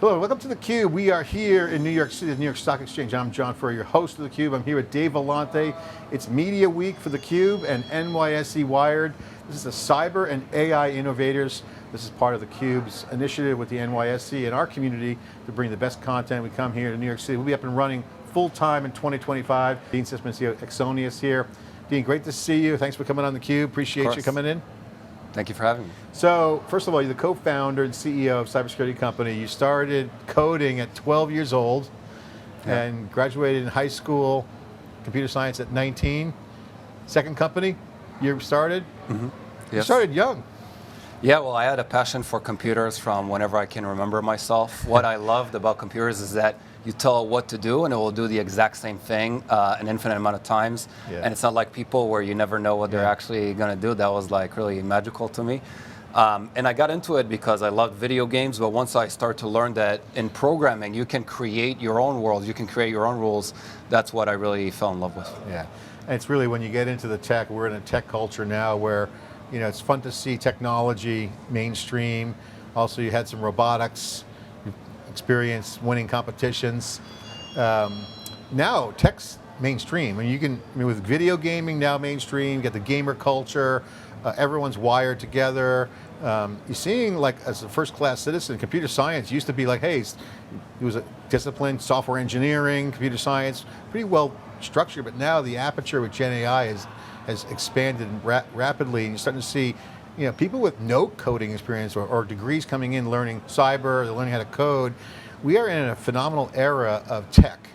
Hello, welcome to theCUBE. We are here in New York City, the New York Stock Exchange. I'm John Furrier, your host of theCUBE. I'm here with Dave Vellante. It's Media Week for theCUBE and NYSE Wired. This is the Cyber and AI Innovators. This is part of theCUBE's initiative with the NYSE and our community to bring the best content. We come here to New York City. We'll be up and running full time in 2025. Dean Sysman, CEO of Axonius here. Dean, great to see you. Thanks for coming on theCUBE. Appreciate you coming in. Thank you for having me. So, first of all, you're the co-founder and CEO of a cybersecurity company. You started coding at 12 years old and graduated in high school, computer science at 19. Second company you started? Mm-hmm. You started young. Yeah, well, I had a passion for computers from whenever I can remember myself. What I loved about computers is that you tell it what to do and it will do the exact same thing an infinite amount of times. Yeah. And it's not like people where you never know what they're actually going to do. That was like really magical to me. And I got into it because I loved video games, but once I started to learn that in programming, you can create your own world, you can create your own rules, that's what I really fell in love with. Yeah, and it's really when you get into the tech, we're in a tech culture now where it's fun to see technology mainstream. Also, you had some robotics, experience winning competitions. Now, tech's mainstream. With video gaming now mainstream, you get the gamer culture, everyone's wired together. You're seeing, like, as a first-class citizen, computer science used to be like, hey, it was a discipline, software engineering, computer science, pretty well structured, but now the aperture with Gen AI has expanded rapidly, and you're starting to see people with no coding experience or degrees coming in learning cyber, they're learning how to code. We are in a phenomenal era of tech.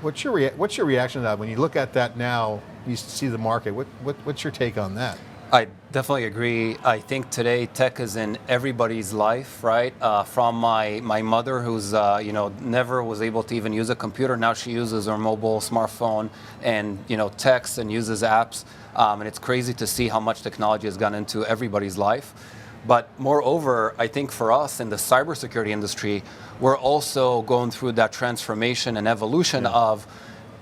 What's your reaction to that? When you look at that now, you see the market, what's your take on that? I definitely agree. I think today tech is in everybody's life, right? From my mother, who's never was able to even use a computer. Now she uses her mobile smartphone and texts and uses apps. And it's crazy to see how much technology has gone into everybody's life. But moreover, I think for us in the cybersecurity industry, we're also going through that transformation and evolution of.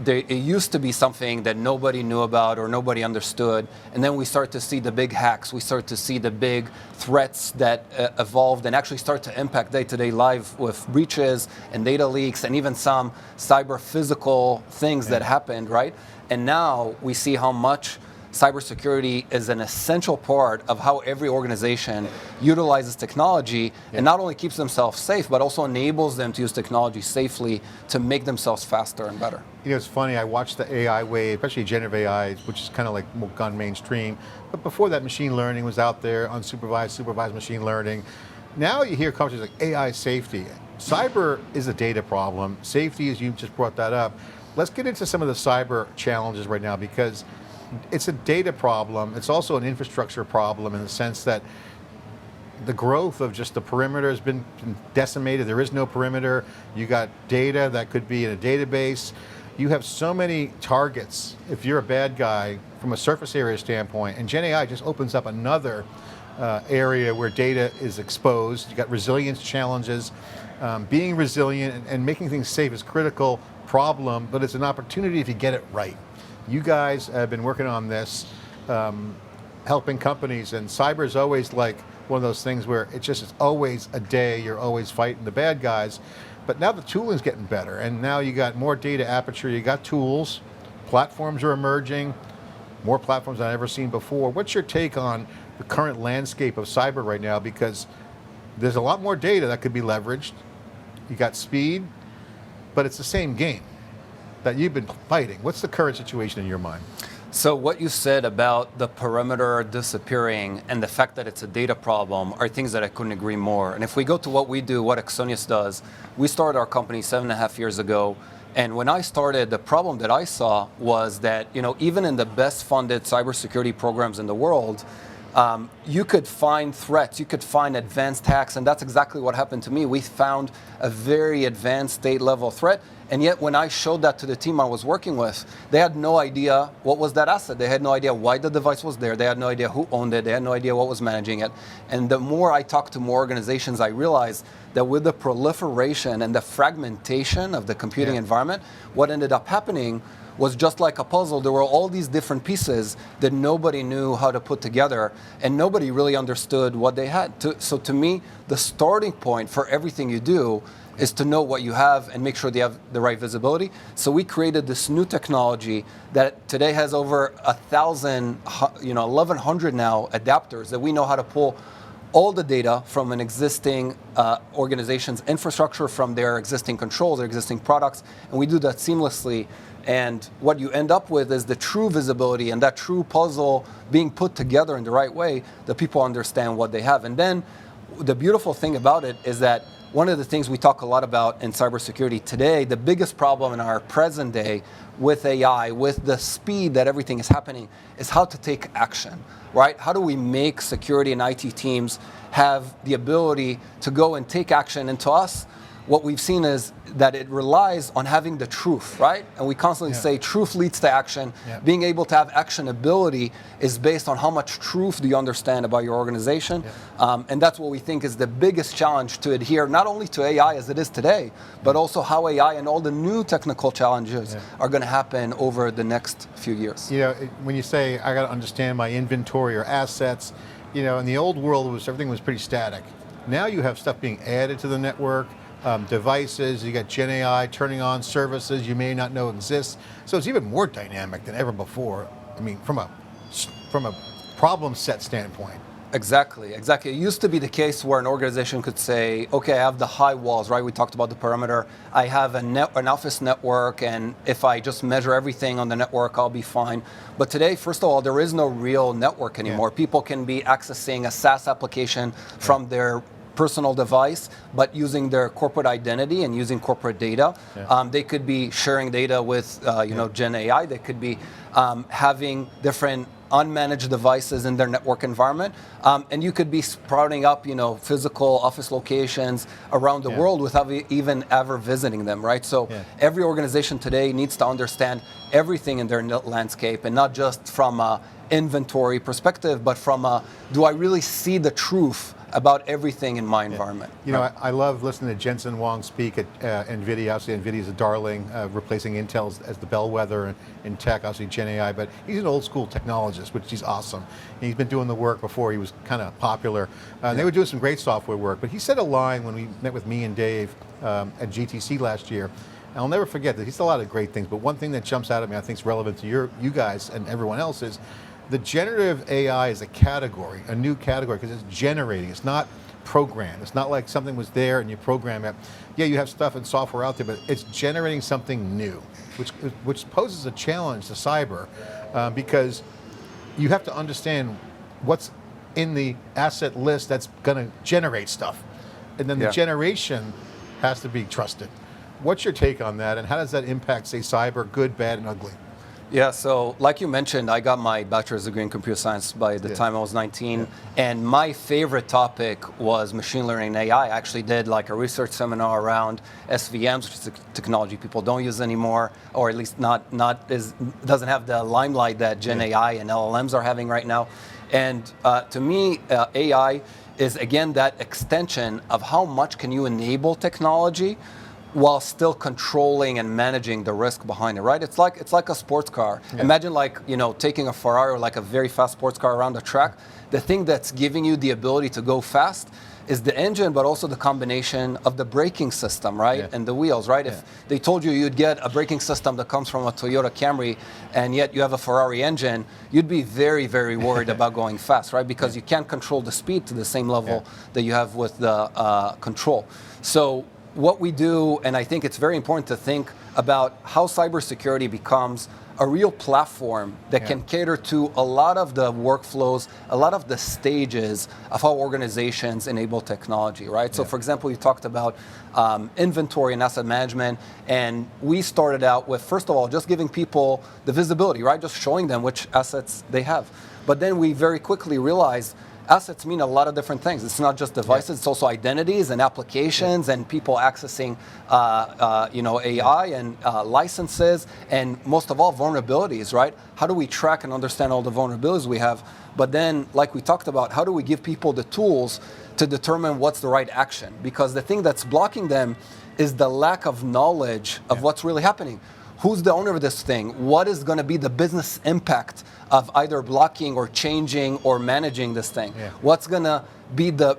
It used to be something that nobody knew about or nobody understood, and then we start to see the big hacks, we start to see the big threats that evolved and actually start to impact day-to-day life with breaches and data leaks and even some cyber physical things that happened, right? And now we see how much cybersecurity is an essential part of how every organization utilizes technology and not only keeps themselves safe, but also enables them to use technology safely to make themselves faster and better. It's funny, I watched the AI wave, especially generative AI, which is kind of like gone mainstream, but before that machine learning was out there, unsupervised, supervised machine learning. Now you hear conversations like AI safety. Cyber is a data problem. Safety, as you just brought that up. Let's get into some of the cyber challenges right now, because it's a data problem. It's also an infrastructure problem in the sense that the growth of just the perimeter has been decimated. There is no perimeter. You got data that could be in a database. You have so many targets if you're a bad guy from a surface area standpoint, and Gen AI just opens up another area where data is exposed. You got resilience challenges. Being resilient and making things safe is a critical problem, but it's an opportunity if you get it right. You guys have been working on this, helping companies, and cyber is always like one of those things where it's always a day, you're always fighting the bad guys, but now the tooling's getting better, and now you got more data aperture, you got tools, platforms are emerging, more platforms than I've ever seen before. What's your take on the current landscape of cyber right now? Because there's a lot more data that could be leveraged, you got speed, but it's the same game that you've been fighting. What's the current situation in your mind? So what you said about the perimeter disappearing and the fact that it's a data problem are things that I couldn't agree more. And if we go to what we do, what Axonius does, we started our company 7.5 years ago. And when I started, the problem that I saw was that even in the best funded cybersecurity programs in the world, you could find threats, you could find advanced hacks, and that's exactly what happened to me. We found a very advanced state-level threat, and yet when I showed that to the team I was working with, they had no idea what was that asset. They had no idea why the device was there. They had no idea who owned it. They had no idea what was managing it. And the more I talked to more organizations, I realized that with the proliferation and the fragmentation of the computing environment, what ended up happening was just like a puzzle. There were all these different pieces that nobody knew how to put together, and nobody really understood what they had. So to me, the starting point for everything you do is to know what you have and make sure they have the right visibility. So we created this new technology that today has over 1,000, 1,100 now adapters that we know how to pull all the data from an existing organization's infrastructure, from their existing controls, their existing products, and we do that seamlessly. And what you end up with is the true visibility and that true puzzle being put together in the right way that people understand what they have. And then the beautiful thing about it is that one of the things we talk a lot about in cybersecurity today, the biggest problem in our present day with AI, with the speed that everything is happening, is how to take action, right? How do we make security and IT teams have the ability to go and take action? And to us, what we've seen is that it relies on having the truth, right? And we constantly say truth leads to action. Being able to have actionability is based on how much truth do you understand about your organization. And that's what we think is the biggest challenge to adhere, not only to AI as it is today, but also how AI and all the new technical challenges are going to happen over the next few years. You know, when you say, I got to understand my inventory or assets, you know, in the old world, everything was pretty static. Now you have stuff being added to the network, devices, you got Gen AI turning on services you may not know exist. So it's even more dynamic than ever before. I mean, from a problem set standpoint. Exactly. It used to be the case where an organization could say, okay, I have the high walls, right? We talked about the perimeter. I have an office network, and if I just measure everything on the network, I'll be fine. But today, first of all, there is no real network anymore. People can be accessing a SaaS application from their personal device, but using their corporate identity and using corporate data. They could be sharing data with Gen AI. They could be having different unmanaged devices in their network environment. And you could be sprouting up physical office locations around the world without even ever visiting them, right? So every organization today needs to understand everything in their landscape, and not just from an inventory perspective, but from do I really see the truth about everything in my environment? You know, I love listening to Jensen Huang speak at NVIDIA. Obviously, NVIDIA's a darling, replacing Intel as the bellwether in tech, obviously Gen AI, but he's an old school technologist, which is awesome. And he's been doing the work before he was kind of popular. They were doing some great software work, but he said a line when we met with me and Dave at GTC last year. And I'll never forget that. He said a lot of great things, but one thing that jumps out at me, I think is relevant to you guys and everyone else, is the generative AI is a category, a new category, because it's generating. It's not programmed. It's not like something was there and you program it. Yeah, you have stuff and software out there, but it's generating something new, which poses a challenge to cyber, because you have to understand what's in the asset list that's going to generate stuff. And then the generation has to be trusted. What's your take on that, and how does that impact, say, cyber, good, bad, and ugly? Yeah, so like you mentioned, I got my bachelor's degree in computer science by the time I was 19, and my favorite topic was machine learning and AI. I actually did like a research seminar around SVMs, which is a technology people don't use anymore, or at least doesn't have the limelight that Gen AI and LLMs are having right now. And to me, AI is again that extension of how much can you enable technology while still controlling and managing the risk behind it, right? It's like a sports car. Imagine taking a Furrier or like a very fast sports car around the track. The thing that's giving you the ability to go fast is the engine, but also the combination of the braking system, right? And the wheels, right? If they told you you'd get a braking system that comes from a Toyota Camry, and yet you have a Ferrari engine, you'd be very, very worried about going fast, right? Because you can't control the speed to the same level that you have with the control. So what we do, and I think it's very important to think about how cybersecurity becomes a real platform that can cater to a lot of the workflows, a lot of the stages of how organizations enable technology, right? So for example, you talked about inventory and asset management, and we started out with, first of all, just giving people the visibility, right? Just showing them which assets they have. But then we very quickly realized assets mean a lot of different things. It's not just devices, it's also identities and applications and people accessing AI and licenses, and most of all, vulnerabilities, right? How do we track and understand all the vulnerabilities we have? But then, like we talked about, how do we give people the tools to determine what's the right action? Because the thing that's blocking them is the lack of knowledge of what's really happening. who's the owner of this thing? What is going to be the business impact of either blocking or changing or managing this thing? Yeah. What's going to be the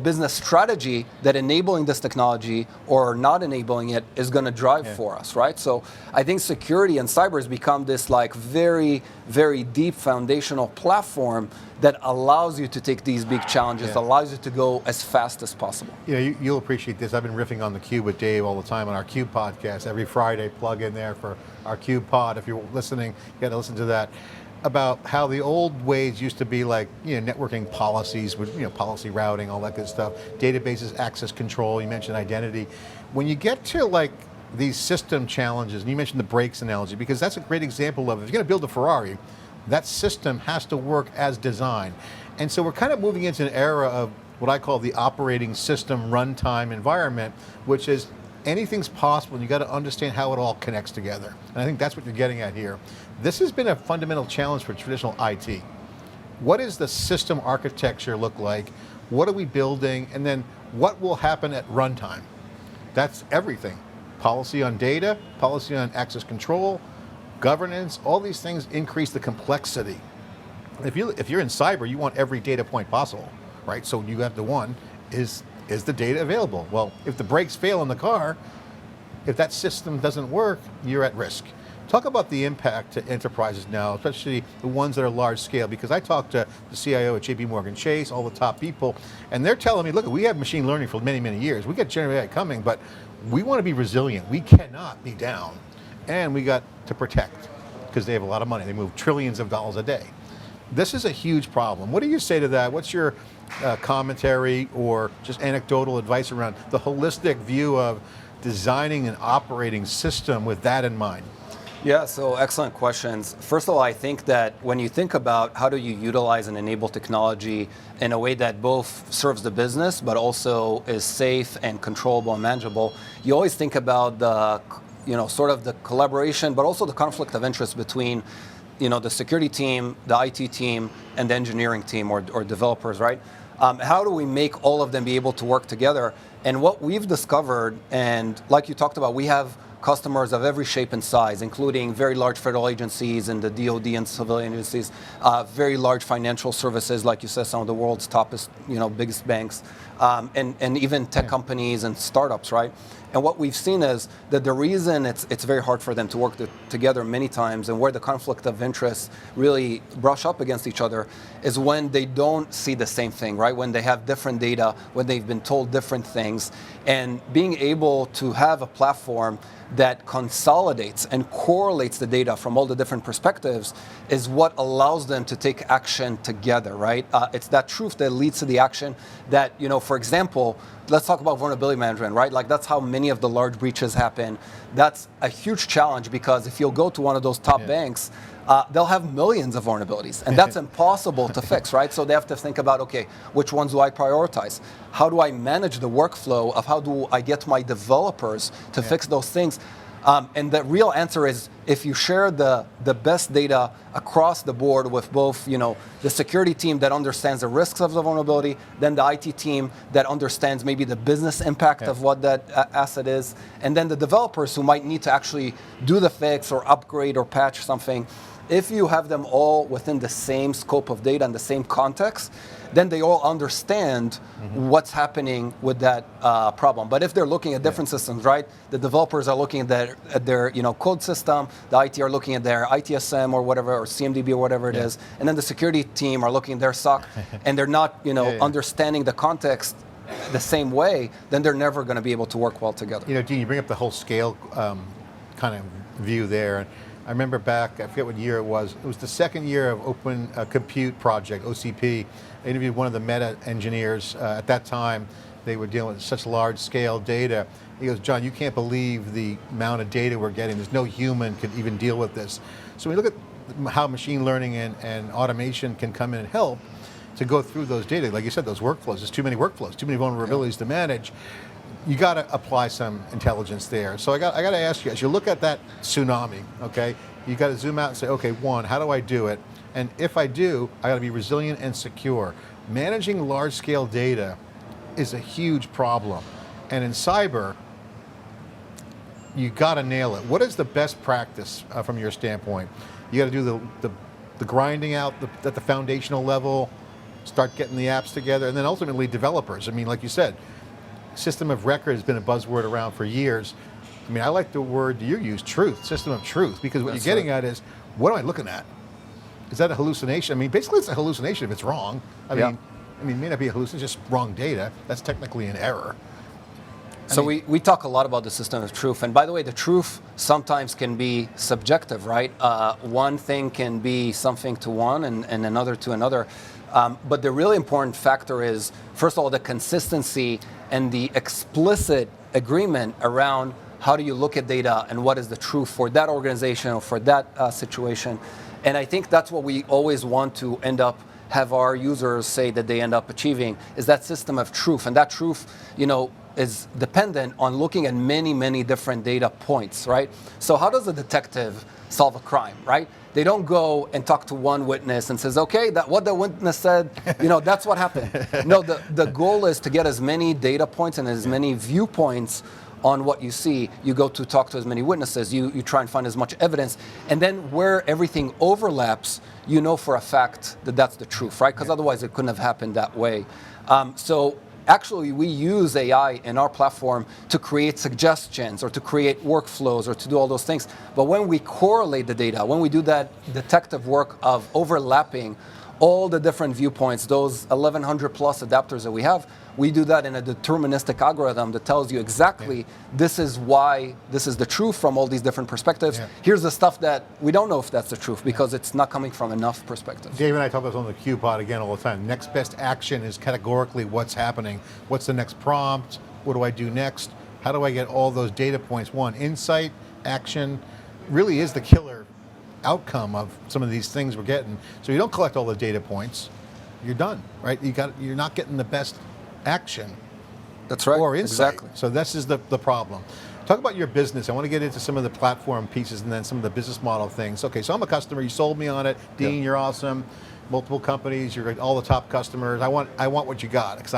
business strategy that enabling this technology or not enabling it is going to drive for us, right? So I think security and cyber has become this like very, very deep foundational platform that allows you to take these big challenges, allows you to go as fast as possible. You know, you'll appreciate this. I've been riffing on theCUBE with Dave all the time on our CUBE podcast. Every Friday, plug in there for our CUBE pod. If you're listening, you got to listen to that. About how the old ways used to be like, networking policies with, policy routing, all that good stuff. Databases, access control, you mentioned identity. When you get to like these system challenges, and you mentioned the brakes analogy, because that's a great example of, if you're going to build a Ferrari, that system has to work as designed. And so we're kind of moving into an era of what I call the operating system runtime environment, which is anything's possible, and you got to understand how it all connects together. And I think that's what you're getting at here. This has been a fundamental challenge for traditional IT. What does the system architecture look like? What are we building? And then what will happen at runtime? That's everything. Policy on data, policy on access control, governance, all these things increase the complexity. If you're in cyber, you want every data point possible, right? So you have the one, is the data available? Well, if the brakes fail in the car, if that system doesn't work, you're at risk. Talk about the impact to enterprises now, especially the ones that are large scale, because I talked to the CIO at JP Chase, all the top people, and they're telling me, look, we have machine learning for many, many years. We got generative AI coming, but we want to be resilient. We cannot be down. And we got to protect, because they have a lot of money. They move trillions of dollars a day. This is a huge problem. What do you say to that? What's your commentary or just anecdotal advice around the holistic view of designing an operating system with that in mind? Yeah, so excellent questions. First of all, I think that when you think about how do you utilize and enable technology in a way that both serves the business but also is safe and controllable and manageable, you always think about the, sort of the collaboration, but also the conflict of interest between, the security team, the IT team, and the engineering team or developers, right? How do we make all of them be able to work together? And what we've discovered, and like you talked about, we have customers of every shape and size, including very large federal agencies and the DoD and civilian agencies, very large financial services, like you said, some of the world's toppest, biggest banks, and even tech companies and startups, right? And what we've seen is that the reason it's very hard for them to work together many times, and where the conflict of interest really brush up against each other, is when they don't see the same thing, right? When they have different data, when they've been told different things, and being able to have a platform that consolidates and correlates the data from all the different perspectives is what allows them to take action together, right? It's that truth that leads to the action that, for example, let's talk about vulnerability management, right? Like that's how many of the large breaches happen. That's a huge challenge, because if you'll go to one of those top banks, they'll have millions of vulnerabilities, and that's impossible to fix, right? So they have to think about, okay, which ones do I prioritize? How do I manage the workflow of how do I get my developers to fix those things? And the real answer is, if you share the best data across the board with both, the security team that understands the risks of the vulnerability, then the IT team that understands maybe the business impact of what that asset is, and then the developers who might need to actually do the fix or upgrade or patch something. If you have them all within the same scope of data and the same context, then they all understand what's happening with that problem. But if they're looking at different systems, right? The developers are looking at their code system, the IT are looking at their ITSM or whatever, or CMDB or whatever it is, and then the security team are looking at their SOC, and they're not understanding the context the same way, then they're never going to be able to work well together. Dean, you bring up the whole scale kind of view there. I remember back, I forget what year it was the second year of Open Compute Project, OCP. I interviewed one of the Meta engineers at that time. They were dealing with such large scale data. He goes, John, you can't believe the amount of data we're getting. There's no human could even deal with this. So we look at how machine learning and automation can come in and help to go through those data. Like you said, those workflows, there's too many workflows, too many vulnerabilities to manage. You got to apply some intelligence there. So I got to ask you, as you look at that tsunami, okay, you got to zoom out and say, okay, one, how do I do it? And if I do, I got to be resilient and secure. Managing large-scale data is a huge problem. And in cyber, you got to nail it. What is the best practice from your standpoint? You got to do the grinding out at the foundational level, start getting the apps together, and then ultimately developers. I mean, like you said, system of record has been a buzzword around for years. I mean, I like the word you use, truth, system of truth, because what you're getting at is, what am I looking at? Is that a hallucination? I mean, basically it's a hallucination if it's wrong. I mean, it may not be a hallucination, it's just wrong data. That's technically an error. So we talk a lot about the system of truth, and by the way, the truth sometimes can be subjective, right? One thing can be something to one and another to another. But the really important factor is, first of all, the consistency and the explicit agreement around how do you look at data and what is the truth for that organization or for that situation. And I think that's what we always want to end up have our users say that they end up achieving, is that system of truth. And that truth, is dependent on looking at many, many different data points, right? So how does a detective solve a crime, right? They don't go and talk to one witness and says, okay, what the witness said, that's what happened. No, the goal is to get as many data points and as many viewpoints on what you see. You go to talk to as many witnesses, you try and find as much evidence, and then where everything overlaps, you know for a fact that that's the truth, right? Because otherwise it couldn't have happened that way. So actually, we use AI in our platform to create suggestions or to create workflows or to do all those things. But when we correlate the data, when we do that detective work of overlapping all the different viewpoints, those 1,100 plus adapters that we have, we do that in a deterministic algorithm that tells you exactly this is why this is the truth from all these different perspectives. Here's the stuff that we don't know if that's the truth because it's not coming from enough perspectives. Dave and I talk about this on the theCUBE pod again all the time. Next best action is categorically what's happening. What's the next prompt? What do I do next? How do I get all those data points? One, insight, action, really is the killer outcome of some of these things we're getting. So you don't collect all the data points, you're done, right? You're not getting the best action. That's right. Or insight. Exactly. So this is the problem. Talk about your business. I want to get into some of the platform pieces and then some of the business model things. Okay, so I'm a customer, you sold me on it. Dean, you're awesome. Multiple companies, you're all the top customers. I want what you got, because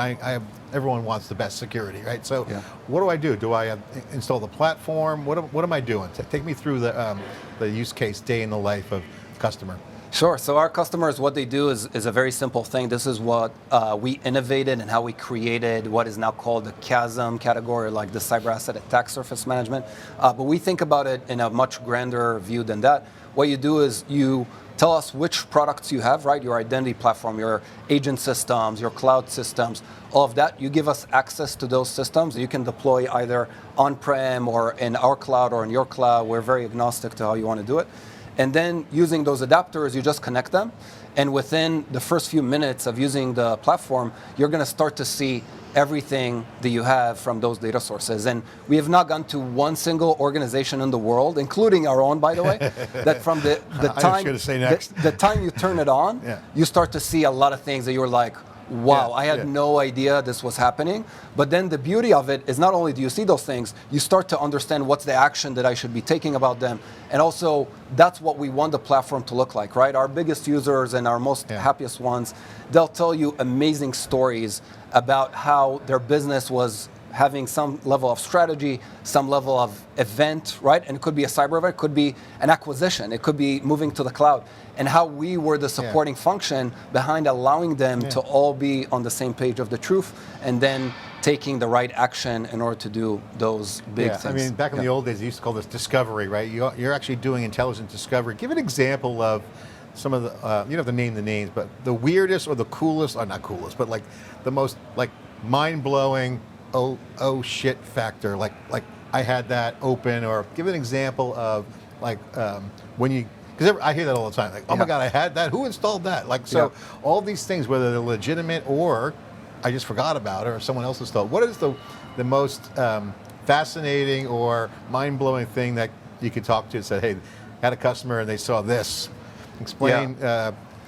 everyone wants the best security, right? So what do I do? Do I install the platform? What am I doing? Take me through the use case, day in the life of customer. Sure. So our customers, what they do is a very simple thing. This is what we innovated and how we created what is now called the CASM category, like the cyber asset attack surface management. But we think about it in a much grander view than that. What you do is you tell us which products you have, right? Your identity platform, your agent systems, your cloud systems, all of that. You give us access to those systems. You can deploy either on-prem or in our cloud or in your cloud. We're very agnostic to how you want to do it. And then using those adapters, you just connect them. And within the first few minutes of using the platform, you're going to start to see everything that you have from those data sources. And we have not gone to one single organization in the world, including our own, by the way, that from the time you turn it on, you start to see a lot of things that you're like, wow, I had no idea this was happening. But then the beauty of it is not only do you see those things, you start to understand what's the action that I should be taking about them. And also, that's what we want the platform to look like, right? Our biggest users and our most happiest ones, they'll tell you amazing stories about how their business was having some level of strategy, some level of event, right? And it could be a cyber event, it could be an acquisition, it could be moving to the cloud, and how we were the supporting function behind allowing them to all be on the same page of the truth, and then taking the right action in order to do those big things. I mean, back in the old days, they used to call this discovery, right? You're actually doing intelligent discovery. Give an example of some of the, you don't have to name the names, but the weirdest or the coolest, or not coolest, but like the most like mind-blowing, oh shit factor, like I had that open, or give an example of like when you, because I hear that all the time, like, oh my God, I had that, who installed that? Like, so all these things, whether they're legitimate or I just forgot about it or someone else installed, what is the most fascinating or mind-blowing thing that you could talk to and say, hey, had a customer and they saw this? Explain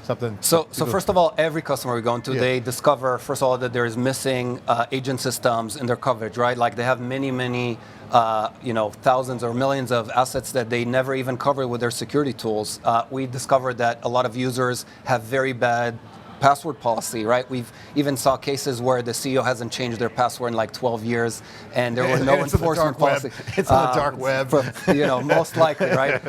something. So first of all, every customer we go into, they discover, first of all, that there is missing agent systems in their coverage, right? Like they have many, thousands or millions of assets that they never even covered with their security tools. We discovered that a lot of users have very bad password policy, right? We've even saw cases where the CEO hasn't changed their password in like 12 years, and there was no enforcement policy. It's on the dark web. Most likely, right?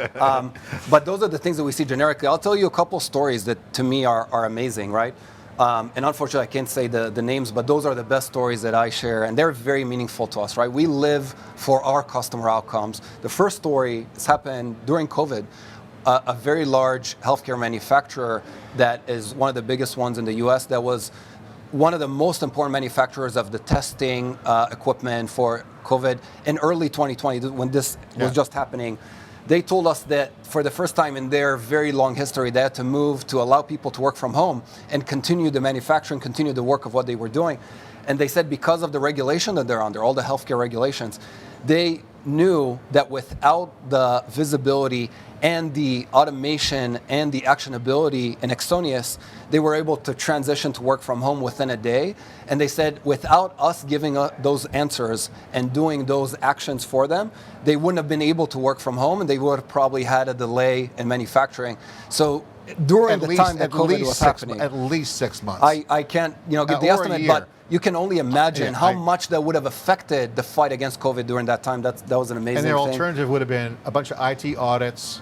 But those are the things that we see generically. I'll tell you a couple stories that to me are amazing, right? And unfortunately, I can't say the names, but those are the best stories that I share, and they're very meaningful to us, right? We live for our customer outcomes. The first story has happened during COVID. A very large healthcare manufacturer that is one of the biggest ones in the US, that was one of the most important manufacturers of the testing equipment for COVID in early 2020, when this was just happening. They told us that for the first time in their very long history, they had to move to allow people to work from home and continue the manufacturing, continue the work of what they were doing. And they said because of the regulation that they're under, all the healthcare regulations, they knew that without the visibility and the automation and the actionability in Axonius, they were able to transition to work from home within a day. And they said without us giving those answers and doing those actions for them, they wouldn't have been able to work from home, and they would have probably had a delay in manufacturing. So during the time that COVID was happening, at least 6 months. I can't give the estimate, but you can only imagine how much that would have affected the fight against COVID during that time. That was an amazing thing. And their alternative would have been a bunch of IT audits,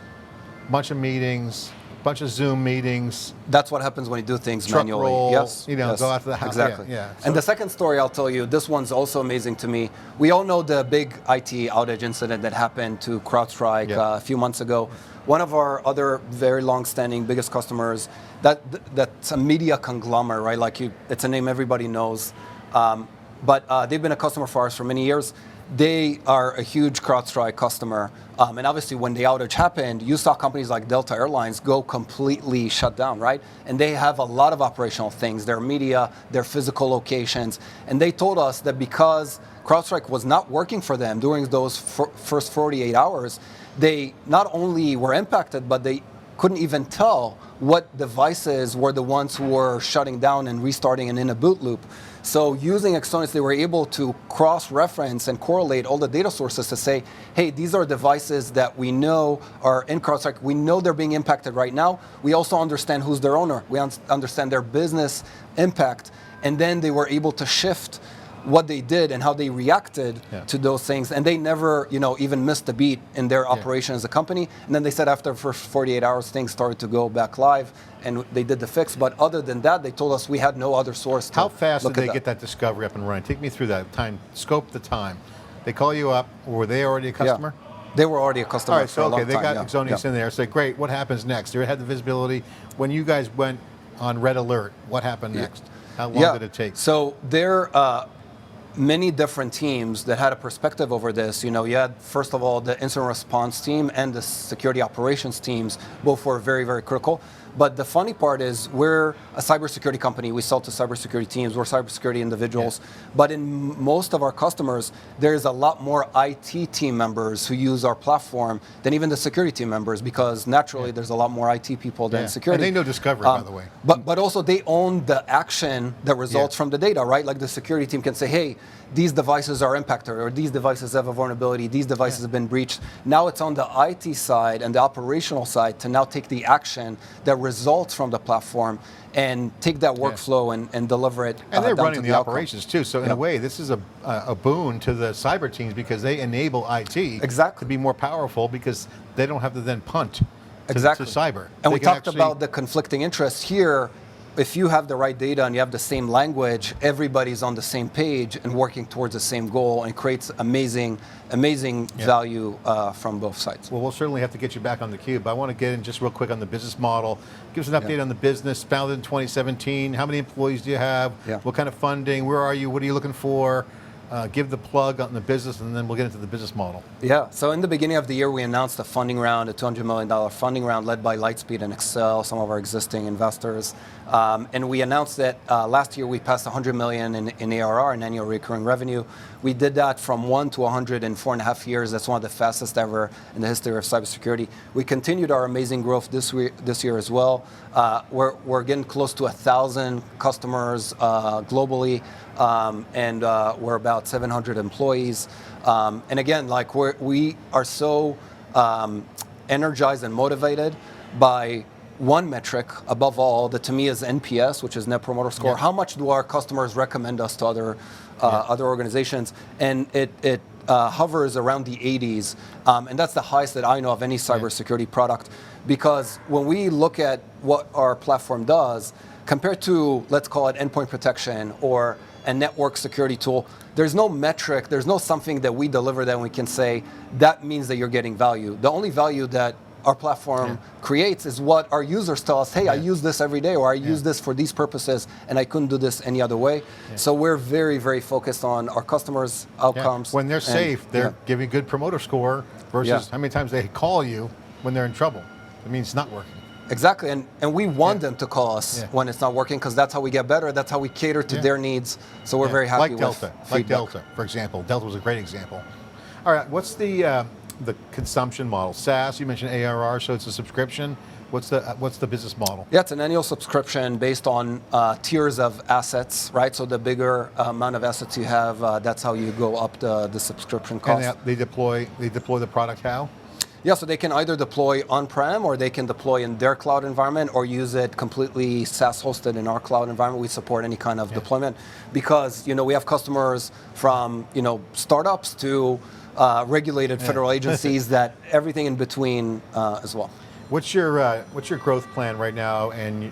a bunch of meetings, a bunch of Zoom meetings. That's what happens when you do things truck manually. Roll, yes. Go out to the house. Exactly. Yeah. And the second story I'll tell you, this one's also amazing to me. We all know the big IT outage incident that happened to CrowdStrike a few months ago. One of our other very long-standing biggest customers, that's a media conglomerate, right? Like it's a name everybody knows. But they've been a customer for ours for many years. They are a huge CrowdStrike customer. And obviously when the outage happened, you saw companies like Delta Airlines go completely shut down, right? And they have a lot of operational things, their media, their physical locations. And they told us that because CrowdStrike was not working for them during those first 48 hours, they not only were impacted, but they couldn't even tell what devices were the ones who were shutting down and restarting and in a boot loop. So using Axonius, they were able to cross-reference and correlate all the data sources to say, hey, these are devices that we know are in CrowdStrike. We know they're being impacted right now. We also understand who's their owner. We understand their business impact. And then they were able to shift what they did and how they reacted to those things, and they never, even missed a beat in their operation as a company. And then they said after for 48 hours, things started to go back live, and they did the fix. But other than that, they told us we had no other source to How fast look did they at get that discovery up and running? Take me through that time. Scope the time. They call you up, or were they already a customer? They were already a customer. All right, for a long they time. got Axonius in there. Say, great. What happens next? They had the visibility. When you guys went on red alert, what happened next? How long did it take? So there many different teams that had a perspective over this. You had, first of all, the incident response team and the security operations teams. Both were very, very critical. But the funny part is we're a cybersecurity company. We sell to cybersecurity teams. We're cybersecurity individuals. But in most of our customers, there's a lot more IT team members who use our platform than even the security team members, because naturally there's a lot more IT people than security. And they know discovery, by the way. But also they own the action that results from the data, right? Like the security team can say, hey, these devices are impacted, or these devices have a vulnerability, these devices have been breached. Now it's on the IT side and the operational side to now take the action that results from the platform and take that workflow and deliver it. And they're down running to the outcome. operations too. So in a way, this is a boon to the cyber teams, because they enable IT to be more powerful, because they don't have to then punt to cyber. And we talked about the conflicting interests here. If you have the right data and you have the same language, everybody's on the same page and working towards the same goal, and creates amazing value from both sides. Well, we'll certainly have to get you back on theCUBE, but I want to get in just real quick on the business model. Give us an update on the business. Founded in 2017. How many employees do you have? What kind of funding? Where are you? What are you looking for? Give the plug on the business, and then we'll get into the business model. Yeah, so in the beginning of the year, we announced a funding round, a $200 million funding round led by Lightspeed and Excel, some of our existing investors. And we announced that last year we passed 100 million in ARR, in annual recurring revenue. We did that from 1 to 100 in 4.5 years. That's one of the fastest ever in the history of cybersecurity. We continued our amazing growth this year as well. We're getting close to 1,000 customers globally, and we're about 700 employees. And again, we are so energized and motivated by one metric above all that to me is NPS, which is Net Promoter Score. Yeah. How much do our customers recommend us to other organizations? And it hovers around the 80s, and that's the highest that I know of any cybersecurity product. Because when we look at what our platform does, compared to, let's call it endpoint protection or a network security tool, there's no metric, there's no something that we deliver that we can say, that means that you're getting value. The only value that our platform creates is what our users tell us, hey, I use this every day, or I use this for these purposes, and I couldn't do this any other way. So we're very, very focused on our customers' outcomes. When they're safe, they're giving good promoter score versus how many times they call you when they're in trouble. It means it's not working. Exactly, and we want them to call us when it's not working, because that's how we get better, that's how we cater to their needs, so we're very happy with Delta, feedback. like Delta, for example. Delta was a great example. All right, what's the consumption model? SaaS, you mentioned ARR, so it's a subscription. What's the business model? Yeah, it's an annual subscription based on tiers of assets, right? So the bigger amount of assets you have, that's how you go up the subscription cost. And they deploy the product how? Yeah, so they can either deploy on-prem, or they can deploy in their cloud environment, or use it completely SaaS hosted in our cloud environment. We support any kind of deployment, because we have customers from startups to regulated federal agencies, that everything in between as well. What's your growth plan right now, and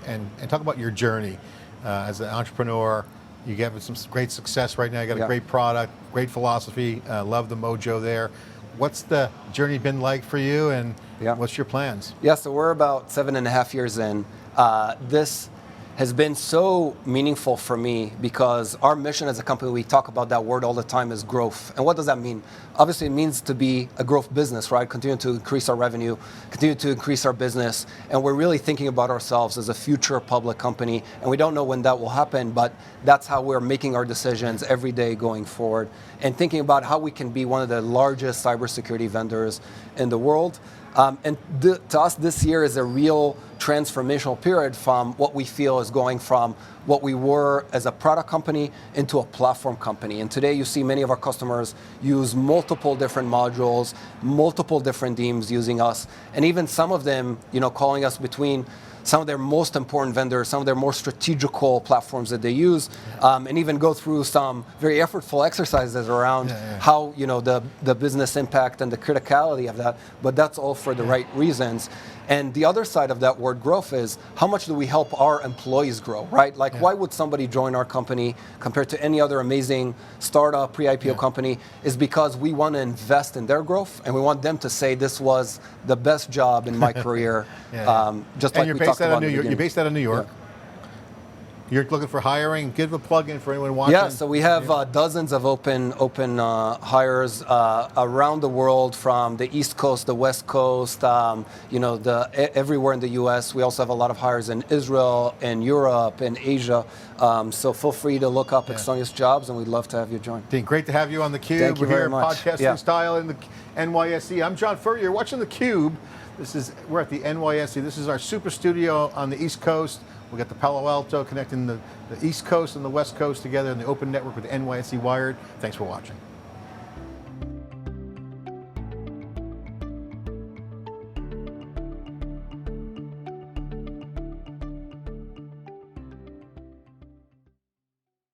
talk about your journey as an entrepreneur? You have some great success right now. You got a great product, great philosophy. Love the mojo there. What's the journey been like for you, and what's your plans? Yeah, so we're about 7.5 years in. This has been so meaningful for me, because our mission as a company, we talk about that word all the time, is growth. And what does that mean? Obviously, it means to be a growth business, right? Continue to increase our revenue, continue to increase our business. And we're really thinking about ourselves as a future public company. And we don't know when that will happen, but that's how we're making our decisions every day going forward, and thinking about how we can be one of the largest cybersecurity vendors in the world. And to us, this year is a real transformational period from what we feel is going from what we were as a product company into a platform company. And today you see many of our customers use multiple different modules, multiple different teams using us, and even some of them calling us between some of their most important vendors, some of their more strategical platforms that they use, and even go through some very effortful exercises around how the business impact and the criticality of that, but that's all for the right reasons. And the other side of that word growth is, how much do we help our employees grow, right? Like, why would somebody join our company compared to any other amazing startup, pre-IPO company? Is because we want to invest in their growth, and we want them to say, this was the best job in my career. Just like we talked about in the beginning. You're based out of New York. You're looking for hiring. Give a plug-in for anyone watching. Yeah, so we have dozens of open hires around the world, from the East Coast, the West Coast, everywhere in the U.S. We also have a lot of hires in Israel, in Europe, in Asia. So feel free to look up Axonius jobs, and we'd love to have you join. Dean, great to have you on theCUBE. Thank you very much. Podcasting style in the NYSE. I'm John Furrier. You're watching theCUBE. We're at the NYSE. This is our super studio on the East Coast. We got the Palo Alto connecting the East Coast and the West Coast together in the open network with NYSE Wired. Thanks for watching.